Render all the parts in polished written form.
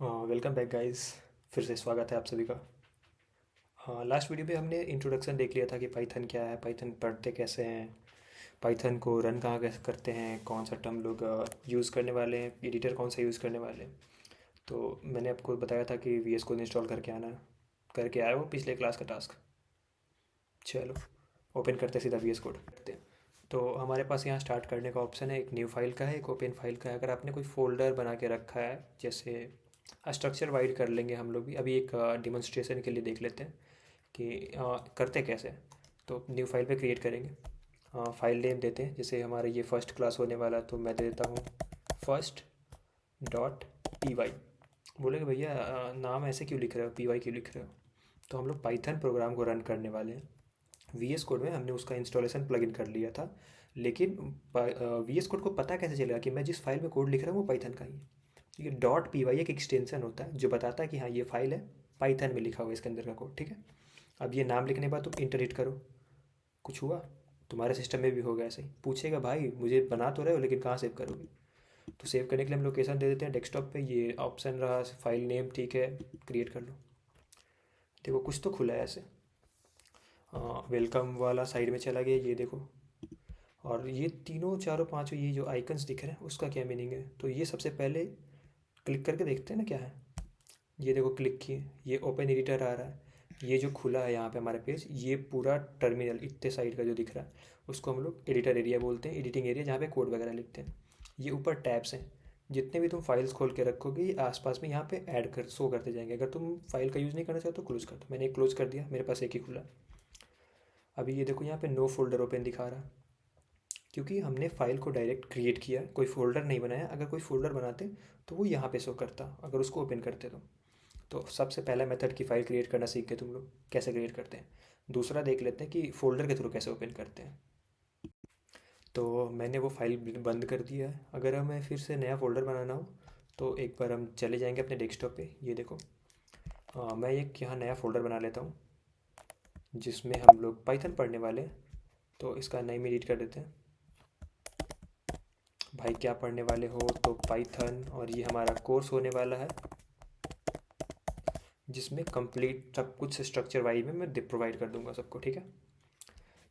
Welcome back guys. फिर से स्वागत है आप सभी का। लास्ट वीडियो में हमने इंट्रोडक्शन देख लिया था कि पाइथन क्या है, पाइथन पढ़ते कैसे हैं, पाइथन को रन कहाँ कैसे करते हैं, कौन सा टर्म लोग यूज़ करने वाले हैं, एडिटर कौन सा यूज़ करने वाले हैं। तो मैंने आपको बताया था कि वी एस कोड इंस्टॉल करके आना, करके आया वो पिछले क्लास का टास्क। चलो ओपन करते हैं, सीधा वी एस कोड करते हैं। तो हमारे पास यहाँ स्टार्ट करने का ऑप्शन है, एक न्यू फाइल का है, एक ओपन फाइल का है। अगर आपने कोई फोल्डर बना के रखा है, जैसे स्ट्रक्चर वाइड कर लेंगे हम लोग भी, अभी एक डिमॉन्स्ट्रेशन के लिए देख लेते हैं कि करते कैसे हैं। तो न्यू फाइल पे क्रिएट करेंगे, फाइल नेम देते हैं, जैसे हमारा ये फर्स्ट क्लास होने वाला, तो मैं दे देता हूँ फर्स्ट डॉट पी वाई। बोलेंगे भैया नाम ऐसे क्यों लिख रहे हो, पी वाई क्यों लिख रहे हो। तो हम लोग पाइथन प्रोग्राम को रन करने वाले हैं। वी एस कोड में हमने उसका इंस्टॉलेशन प्लगइन कर लिया था, लेकिन वी एस कोड को पता कैसे चलेगा कि मैं जिस फाइल में कोड लिख रहा हूँ वो पाइथन का ही है। ठीक है, डॉट पी वाई एक एक्सटेंशन होता है जो बताता है कि हाँ ये फाइल है, पाइथन में लिखा हुआ है इसके अंदर का कोड। ठीक है, अब ये नाम लिखने के बाद तुम इंटर हिट करो, कुछ हुआ, तुम्हारे सिस्टम में भी होगा ऐसे ही। पूछेगा भाई मुझे बना तो रहे हो लेकिन कहाँ सेव करोगे। तो सेव करने के लिए हम लोकेशन दे देते हैं डेस्कटॉप पे, ये ऑप्शन रहा, फाइल नेम ठीक है, क्रिएट कर लो। देखो कुछ तो खुला है ऐसे, वेलकम वाला साइड में चला गया, ये देखो। और ये तीनों चारों पांचों ये जो आइकन्स दिख रहे हैं उसका क्या मीनिंग है, तो ये सबसे पहले क्लिक करके देखते हैं ना क्या है। ये देखो क्लिक किए, ये ओपन एडिटर आ रहा है। ये जो खुला है यहाँ पे हमारा पेज, ये पूरा टर्मिनल इतने साइड का जो दिख रहा है उसको हम लोग एडिटर एरिया बोलते हैं, एडिटिंग एरिया जहाँ पे कोड वगैरह लिखते हैं। ये ऊपर टैब्स हैं, जितने भी तुम फाइल्स खोल के रखोगे ये आसपास में यहाँ पे ऐड कर शो करते जाएंगे। अगर तुम फाइल का यूज़ नहीं करना चाहते तो क्लोज कर दो, मैंने एक क्लोज कर दिया, मेरे पास एक ही खुला। अभी ये देखो यहाँ पे नो फोल्डर ओपन दिखा रहा, क्योंकि हमने फाइल को डायरेक्ट क्रिएट किया, कोई फोल्डर नहीं बनाया। अगर कोई फोल्डर बनाते तो वो यहाँ पे शो करता, अगर उसको ओपन करते तो सबसे पहला मेथड की फ़ाइल क्रिएट करना सीख गए तुम लोग, कैसे क्रिएट करते हैं। दूसरा देख लेते हैं कि फ़ोल्डर के थ्रू कैसे ओपन करते हैं। तो मैंने वो फाइल बंद कर दिया है। अगर हमें फिर से नया फ़ोल्डर बनाना हो तो एक बार हम चले जाएंगे अपने डेस्कटॉप पे, ये देखो। मैं एक यहाँ नया फ़ोल्डर बना लेता हूँ जिसमें हम लोग पाइथन पढ़ने वाले हैं। तो इसका नेम एडिट कर देते हैं, भाई क्या पढ़ने वाले हो, तो पाइथन। और ये हमारा कोर्स होने वाला है जिसमें कंप्लीट सब कुछ स्ट्रक्चर वाइज में मैं प्रोवाइड कर दूंगा सबको। ठीक है,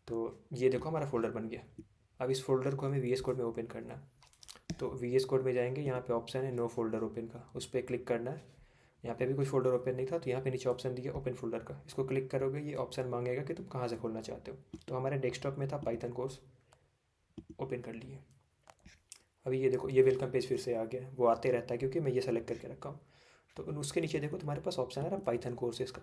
तो ये देखो हमारा फ़ोल्डर बन गया। अब इस फोल्डर को हमें वी एस कोड में ओपन करना है। तो वी एस कोड में जाएंगे, यहाँ पे ऑप्शन है नो फोल्डर ओपन का, उस पर क्लिक करना है। यहाँ पे भी कोई फोल्डर ओपन नहीं था तो यहाँ पे नीचे ऑप्शन दिया ओपन फोल्डर का, इसको क्लिक करोगे ये ऑप्शन मांगेगा कि तुम कहाँ से खोलना चाहते हो। तो हमारे डेस्कटॉप में था पाइथन कोर्स, ओपन कर लिए। अभी ये देखो ये वेलकम पेज फिर से आ गया, वो आते रहता है क्योंकि मैं ये सेलेक्ट करके रखा हूँ। तो उसके नीचे देखो तुम्हारे पास ऑप्शन आ रहा पाइथन कोर्सेज का,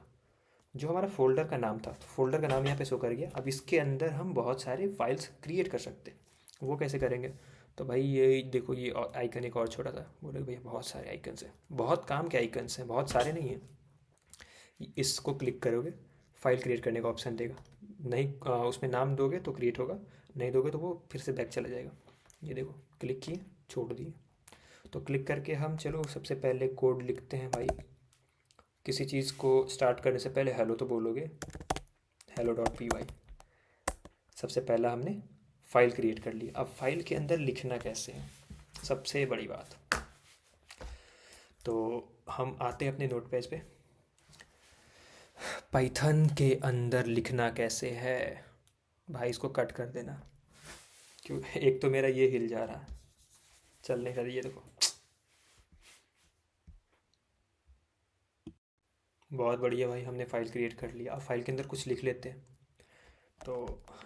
जो हमारा फ़ोल्डर का नाम था। तो फोल्डर का नाम यहाँ पे शो कर गया। अब इसके अंदर हम बहुत सारे फाइल्स क्रिएट कर सकते हैं। वो कैसे करेंगे, तो भाई ये देखो ये आइकन एक और छोटा था, बोले भैया बहुत सारे आइकन्स हैं, बहुत काम के आइकन्स हैं, बहुत सारे नहीं हैं। इसको क्लिक करोगे, फाइल क्रिएट करने का ऑप्शन देगा। नहीं उसमें नाम दोगे तो क्रिएट होगा, नहीं दोगे तो वो फिर से बैक चला जाएगा। ये देखो क्लिक किए, छोड़ दिए। तो क्लिक करके हम चलो सबसे पहले कोड लिखते हैं भाई। किसी चीज़ को स्टार्ट करने से पहले हेलो तो बोलोगे, हेलो डॉट पी वाई। सबसे पहला हमने फाइल क्रिएट कर ली। अब फाइल के अंदर लिखना कैसे है, सबसे बड़ी बात। तो हम आते हैं अपने नोट पेज पे, पाइथन के अंदर लिखना कैसे है। भाई इसको कट कर देना, क्यों एक तो मेरा ये हिल जा रहा है, चलने का, ये देखो बहुत बढ़िया भाई, हमने फाइल क्रिएट कर लिया। अब फाइल के अंदर कुछ लिख लेते हैं। तो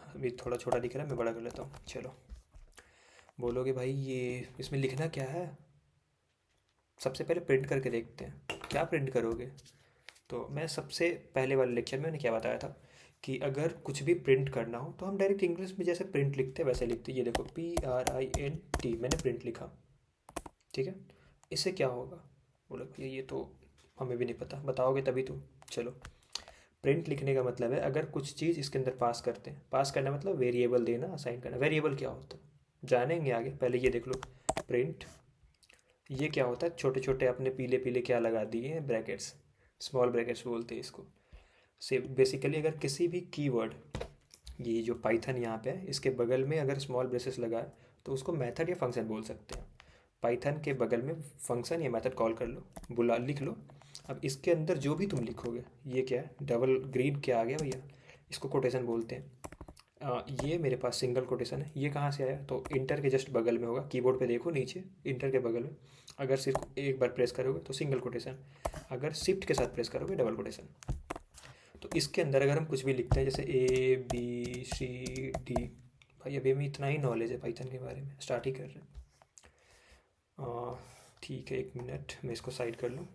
अभी थोड़ा छोटा दिख रहा है, मैं बड़ा कर लेता हूँ। चलो बोलोगे भाई ये इसमें लिखना क्या है, सबसे पहले प्रिंट करके देखते हैं। क्या प्रिंट करोगे, तो मैं सबसे पहले वाले लेक्चर में मैंने क्या बताया था कि अगर कुछ भी प्रिंट करना हो तो हम डायरेक्ट इंग्लिश में जैसे प्रिंट लिखते हैं वैसे लिखते हैं। ये देखो PRINT मैंने प्रिंट लिखा, ठीक है। इससे क्या होगा, बोलो भैया ये तो हमें भी नहीं पता, बताओगे तभी तो। चलो, प्रिंट लिखने का मतलब है अगर कुछ चीज़ इसके अंदर पास करते हैं, पास करना मतलब वेरिएबल देना, असाइन करना। वेरिएबल क्या होता है जानेंगे आगे, पहले ये देख लो प्रिंट। ये क्या होता है, छोटे छोटे अपने पीले पीले क्या लगा दिए हैं ब्रैकेट्स, स्मॉल ब्रैकेट्स बोलते हैं इसको। से बेसिकली अगर किसी भी कीवर्ड, ये जो पाइथन यहाँ पे है इसके बगल में अगर स्मॉल ब्रेसेस लगा है तो उसको मेथड या फंक्शन बोल सकते हैं। पाइथन के बगल में फंक्शन या मेथड कॉल कर लो, बुला लिख लो। अब इसके अंदर जो भी तुम लिखोगे, ये क्या है, डबल ग्रीन क्या आ गया भैया, इसको कोटेशन बोलते हैं। ये मेरे पास सिंगल कोटेशन है। ये कहाँ से आया, तो इंटर के जस्ट बगल में होगा, कीबोर्ड पे देखो नीचे इंटर के बगल में। अगर सिर्फ एक बार प्रेस करोगे तो सिंगल कोटेशन, अगर शिफ्ट के साथ प्रेस करोगे डबल कोटेशन। तो इसके अंदर अगर हम कुछ भी लिखते हैं जैसे ABCD, भाई अभी हमें इतना ही नॉलेज है पाइथन के बारे में, स्टार्ट ही कर रहे हैं। ठीक है, 1 मिनट मैं इसको साइड कर लूँ।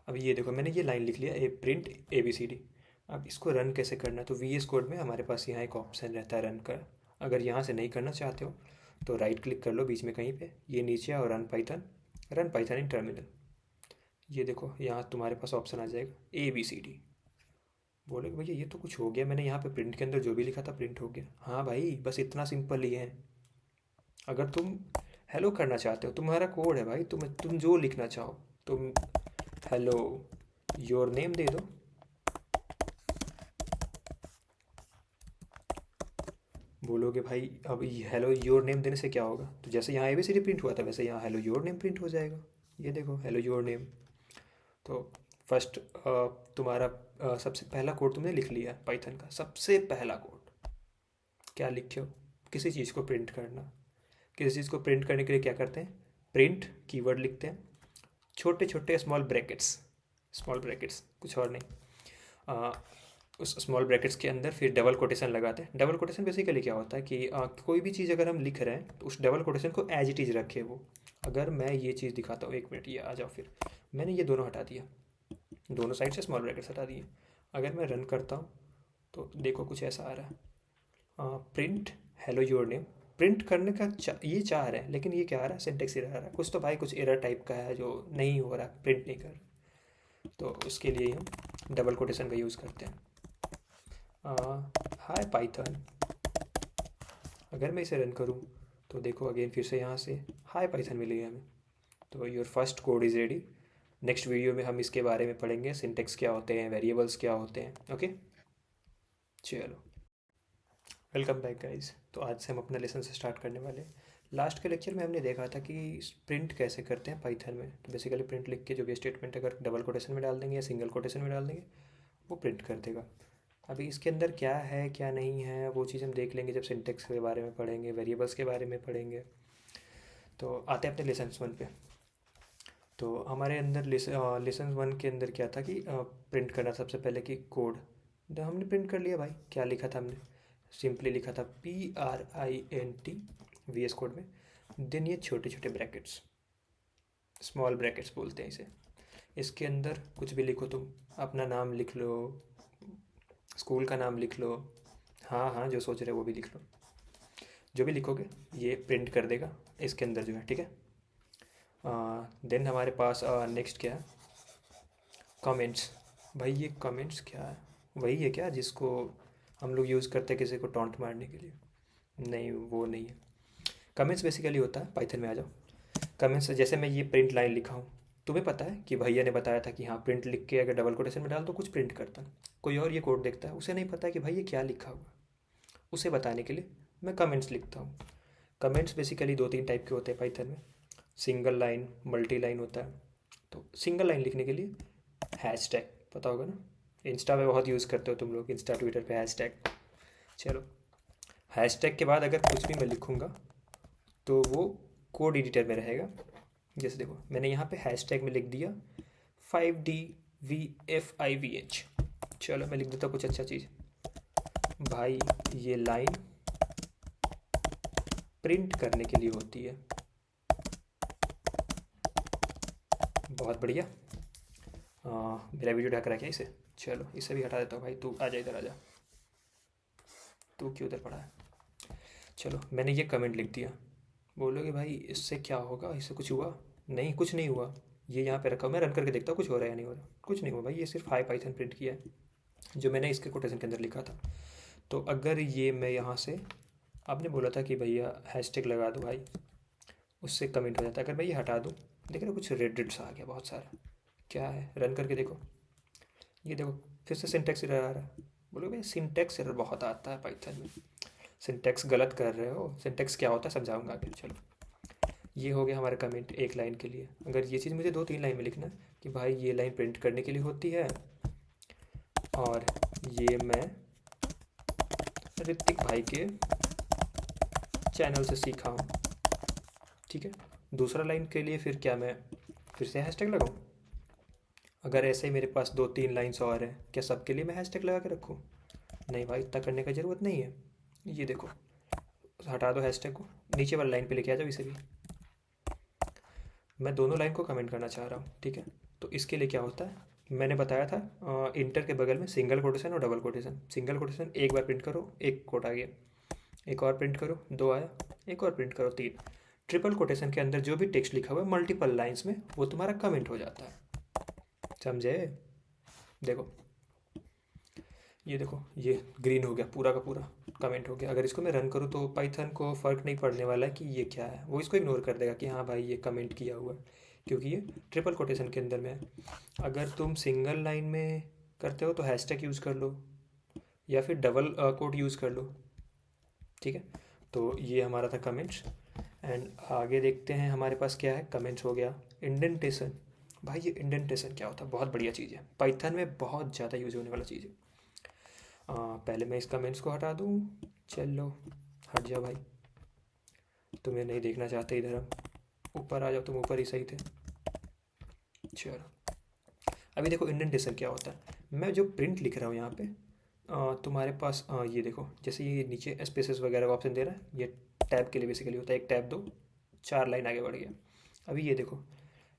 अब ये देखो मैंने ये लाइन लिख लिया, प्रिंट ABCD। अब इसको रन कैसे करना है, तो VS कोड में हमारे पास यहाँ एक ऑप्शन रहता है रन का। अगर यहाँ से नहीं करना चाहते हो तो राइट क्लिक कर लो बीच में कहीं पे, ये नीचे और रन पाइथन इन टर्मिनल। ये देखो यहाँ तुम्हारे पास ऑप्शन आ जाएगा ABCD। बोलोगे भैया ये तो कुछ हो गया, मैंने यहाँ पे प्रिंट के अंदर जो भी लिखा था प्रिंट हो गया। हाँ भाई, बस इतना सिंपल ही है। अगर तुम हेलो करना चाहते हो, तुम्हारा कोड है भाई, तुम जो लिखना चाहो, तुम हेलो योर नेम दे दो। बोलोगे भाई अब हेलो योर नेम देने से क्या होगा, तो जैसे यहाँ ABCD प्रिंट हुआ था वैसे यहाँ हेलो योर नेम प्रिंट हो जाएगा। ये देखो हेलो योर नेम। तो फर्स्ट तुम्हारा सबसे पहला कोड तुमने लिख लिया पाइथन का, सबसे पहला कोड क्या लिखे हो, किसी चीज़ को प्रिंट करना। किसी चीज़ को प्रिंट करने के लिए क्या करते हैं, प्रिंट कीवर्ड लिखते हैं, छोटे छोटे स्मॉल ब्रैकेट्स, कुछ और नहीं। उस स्मॉल ब्रैकेट्स के अंदर फिर डबल कोटेशन लगाते हैं। डबल कोटेशन बेसिकली क्या होता है कि कोई भी चीज़ अगर हम लिख रहे हैं तो उस डबल कोटेशन को एज इट इज़ रखे वो। अगर मैं ये चीज़ दिखाता हूँ, 1 मिनट ये आ जाओ, फिर मैंने ये दोनों हटा दिया, दोनों साइड से स्मॉल ब्रैकेट्स हटा दिए। अगर मैं रन करता हूँ तो देखो कुछ ऐसा आ रहा है, print hello your name. Print करने का ये चाह रहा है, लेकिन ये क्या आ रहा है, सिंटेक्स एरर आ रहा है कुछ, तो भाई कुछ एरर टाइप का है जो नहीं हो रहा, प्रिंट नहीं कर रहा। तो उसके लिए हम डबल कोटेशन का यूज़ करते हैं। हाय पाइथन, अगर मैं इसे रन करूँ तो देखो अगेन फिर से यहाँ से हाय पाइथन मिलेगी हमें। तो your first code is ready. Next video में हम इसके बारे में पढ़ेंगे, सिंटेक्स क्या होते हैं, वेरिएबल्स क्या होते हैं। ओके, चलो वेलकम बैक गाइस। तो आज से हम अपना लेसन से स्टार्ट करने वाले हैं। लास्ट के लेक्चर में हमने देखा था कि प्रिंट कैसे करते हैं पाइथन में। तो बेसिकली प्रिंट लिख के जो भी स्टेटमेंट अगर डबल कोटेशन में डाल देंगे या सिंगल कोटेशन में डाल देंगे वो प्रिंट कर देगा। अभी इसके अंदर क्या है क्या नहीं है वो चीज़ हम देख लेंगे जब सिंटेक्स के बारे में पढ़ेंगे, वेरिएबल्स के बारे में पढ़ेंगे। तो आते हैं अपने लेसन 1 पे। तो हमारे अंदर लेसन 1 के अंदर क्या था कि प्रिंट करना सबसे पहले कि कोड। तो हमने प्रिंट कर लिया भाई, क्या लिखा था हमने, सिंपली लिखा था PRINT VS कोड में। देन ये छोटे छोटे ब्रैकेट्स, स्मॉल ब्रैकेट्स बोलते हैं इसे। इसके अंदर कुछ भी लिखो, तुम अपना नाम लिख लो, स्कूल का नाम लिख लो, हाँ हाँ जो सोच रहे हो वो भी लिख लो, जो भी लिखोगे ये प्रिंट कर देगा इसके अंदर जो है, ठीक है। देन हमारे पास नेक्स्ट क्या है, कमेंट्स। भाई ये कमेंट्स क्या है, वही है क्या जिसको हम लोग यूज़ करते हैं किसी को टॉन्ट मारने के लिए, नहीं वो नहीं है। कमेंट्स बेसिकली होता है, पाइथन में आ जाओ। कमेंट्स जैसे मैं ये प्रिंट लाइन लिखा हूँ, तुम्हें पता है कि भैया ने बताया था कि हाँ प्रिंट लिख के अगर डबल कोटेशन में डाल तो कुछ प्रिंट करता। कोई और ये कोड देखता है, उसे नहीं पता है कि भाई ये क्या लिखा हुआ, उसे बताने के लिए मैं कमेंट्स लिखता हूँ। कमेंट्स बेसिकली 2-3 टाइप के होते हैं पाइथन में, सिंगल लाइन, मल्टी लाइन होता है। तो सिंगल लाइन लिखने के लिए हैशटैग पता होगा ना, इंस्टा पे बहुत यूज़ करते हो तुम लोग, इंस्टा ट्विटर पे हैशटैग। चलो हैशटैग के बाद अगर कुछ भी मैं लिखूँगा तो वो कोड एडिटर में रहेगा। जैसे देखो मैंने यहाँ पे हैशटैग में लिख दिया 5DVFIVH। चलो मैं लिख देता कुछ अच्छा चीज़, भाई ये लाइन प्रिंट करने के लिए होती है। बहुत बढ़िया। मेरा वीडियो ढक रहा है क्या इसे, चलो इसे भी हटा देता हूँ। भाई तू आ जा, इधर आ जा, तू क्यों उधर पड़ा है। चलो मैंने ये कमेंट लिख दिया। बोलोगे भाई इससे क्या होगा, इससे कुछ हुआ, नहीं कुछ नहीं हुआ। ये यहाँ पे रखा हुआ, मैं रन करके देखता हूँ कुछ हो रहा है या नहीं हो रहा। कुछ नहीं हुआ भाई, ये सिर्फ हाई पाइथन प्रिंट किया है जो मैंने इसके कोटेशन के अंदर लिखा था। तो अगर ये मैं यहाँ से, आपने बोला था कि भैया हैशटैग लगा दो भाई, उससे कमेंट हो जाता है। अगर मैं ये हटा दूँ, देख रहे कुछ रेड रेड सा आ गया बहुत सारा, क्या है, रन करके देखो, ये देखो फिर से सिंटेक्स एरर आ रहा है। बोलो भाई सिंटेक्स एरर बहुत आता है पाइथन में, सिंटेक्स गलत कर रहे हो। सिंटेक्स क्या होता है समझाऊंगा आगे। चलो ये हो गया हमारा कमेंट एक लाइन के लिए। अगर ये चीज़ मुझे 2-3 लाइन में लिखना है कि भाई ये लाइन प्रिंट करने के लिए होती है और ये मैं ऋतिक भाई के चैनल से सीखा हूँ, ठीक है। दूसरा लाइन के लिए फिर क्या मैं फिर से हैशटैग लगाऊँ? अगर ऐसे ही मेरे पास 2-3 लाइन्स और हैं, क्या सबके लिए मैं हैशटैग लगा के रखूँ? नहीं भाई, इतना करने का ज़रूरत नहीं है। ये देखो, हटा दो हैशटैग को, नीचे वाली लाइन पे लेके आ जाओ इसे भी। मैं दोनों लाइन को कमेंट करना चाह रहा हूँ, ठीक है। तो इसके लिए क्या होता है, मैंने बताया था इंटर के बगल में सिंगल कोटेशन और डबल कोटेशन। सिंगल कोटेशन एक बार प्रिंट करो, एक कोट आ गया, एक और प्रिंट करो, 2 आया, एक और प्रिंट करो, 3। ट्रिपल कोटेशन के अंदर जो भी टेक्स्ट लिखा हुआ है मल्टीपल लाइंस में, वो तुम्हारा कमेंट हो जाता है, समझे? देखो, ये देखो, ये ग्रीन हो गया, पूरा का पूरा कमेंट हो गया। अगर इसको मैं रन करूँ तो पाइथन को फ़र्क नहीं पड़ने वाला है कि ये क्या है, वो इसको इग्नोर कर देगा कि हाँ भाई ये कमेंट किया हुआ है, क्योंकि ये ट्रिपल कोटेशन के अंदर में है। अगर तुम सिंगल लाइन में करते हो तो हैशटैग यूज़ कर लो या फिर डबल कोट यूज़ कर लो, ठीक है। तो ये हमारा था कमेंट्स। एंड आगे देखते हैं हमारे पास क्या है। कमेंट्स हो गया। इंडेंटेशन, भाई ये इंडेंटेशन क्या होता है? बहुत बढ़िया चीज़ है, पाइथन में बहुत ज़्यादा यूज़ होने वाला चीज़ है। पहले मैं इस कमेंट्स को हटा दूँ, चलो हट जाओ भाई, तुम्हें नहीं देखना चाहते इधर, हम ऊपर आ जाओ, तुम ऊपर ही सही थे। चलो अभी देखो इंडेंटेशन क्या होता है। मैं जो प्रिंट लिख रहा हूँ यहाँ पे, तुम्हारे पास ये देखो, जैसे ये नीचे स्पेसेस वगैरह का ऑप्शन दे रहा है, ये टैब के लिए बेसिकली होता है, एक टैब दो, 4 लाइन आगे बढ़ गया। अभी ये देखो,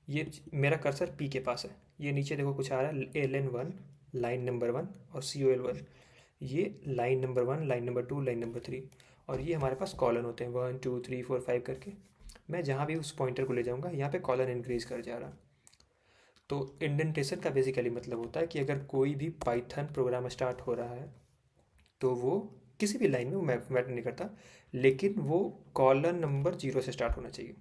ये मेरा कर्सर पी के पास है, ये नीचे देखो कुछ आ रहा है, LN1 लाइन नंबर 1 और COL1, ये line number 1, line number 2, line number 3, और ये हमारे पास कॉलन होते हैं 1 2 3 4 5 करके। मैं जहाँ भी उस पॉइंटर को ले जाऊँगा यहाँ पे कॉलन इंक्रीज कर जा रहा। तो इंडेंटेशन का बेसिकली मतलब होता है कि अगर कोई भी पाइथन प्रोग्राम स्टार्ट हो रहा है तो वो किसी भी लाइन में, वो मैटर नहीं करता, लेकिन वो कॉलन नंबर 0 से स्टार्ट होना चाहिए,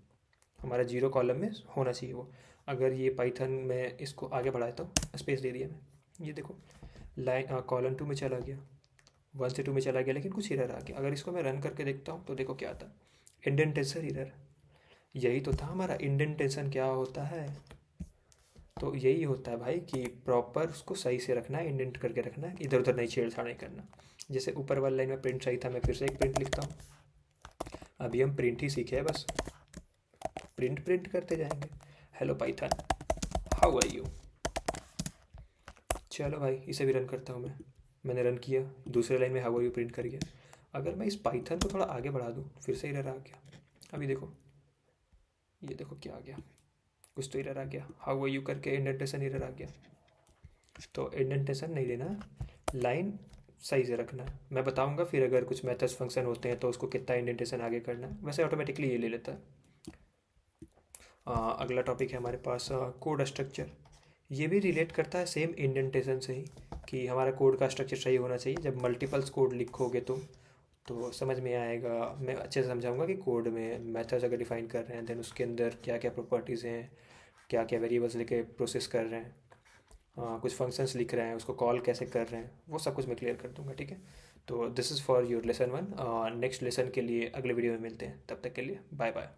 हमारा 0 कॉलम में होना चाहिए वो। अगर ये पाइथन में इसको आगे बढ़ाता हूँ, स्पेस दे दिया मैं, ये देखो लाइन कॉलन 2 में चला गया, 1 से 2 में चला गया, लेकिन कुछ एरर आ गया। अगर इसको मैं रन करके देखता हूँ तो देखो क्या आता है, इंडेंटेशन एरर। यही तो था हमारा इंडेंटेशन क्या होता है। तो यही होता है भाई कि प्रॉपर उसको सही से रखना है, इंडेंट करके रखना है, इधर उधर नहीं छेड़छाड़ नहीं करना। जैसे ऊपर वाली लाइन में प्रिंट सही था, मैं फिर से एक प्रिंट लिखता हूँ। अभी हम प्रिंट ही सीखे हैं, बस प्रिंट प्रिंट करते जाएंगे। Hello Python, how are you. चलो भाई इसे भी रन करता हूँ मैं। मैंने रन किया, दूसरे लाइन में हाउ आर यू प्रिंट कर गया। अगर मैं इस पाइथन को थोड़ा आगे बढ़ा दूँ, फिर से एरर आ गया। अभी देखो, ये देखो क्या आ गया, कुछ तो एरर आ गया, हाउ आर यू करके इंडेंटेशन एरर आ गया। तो इंडेंटेशन नहीं देना, लाइन सही से रखना है। मैं बताऊंगा फिर अगर कुछ मेथड्स फंक्शन होते हैं तो उसको कितना इंडेंटेशन आगे करना है, वैसे ऑटोमेटिकली ये ले लेता है। अगला टॉपिक है हमारे पास कोड स्ट्रक्चर। ये भी रिलेट करता है सेम इंडेंटेशन से ही, कि हमारा कोड का स्ट्रक्चर सही होना चाहिए। जब मल्टीपल्स कोड लिखोगे तो समझ में आएगा, मैं अच्छे से समझाऊंगा कि कोड में मेथड्स अगर डिफाइन कर रहे हैं, देन उसके अंदर क्या क्या प्रॉपर्टीज़ हैं, क्या क्या वेरिएबल्स लेके प्रोसेस कर रहे हैं, कुछ फंक्शंस लिख रहे हैं, उसको कॉल कैसे कर रहे हैं, वो सब कुछ मैं क्लियर कर दूंगा, ठीक है। तो this is for your lesson 1। Next lesson के लिए अगले वीडियो में मिलते हैं, तब तक के लिए बाय बाय।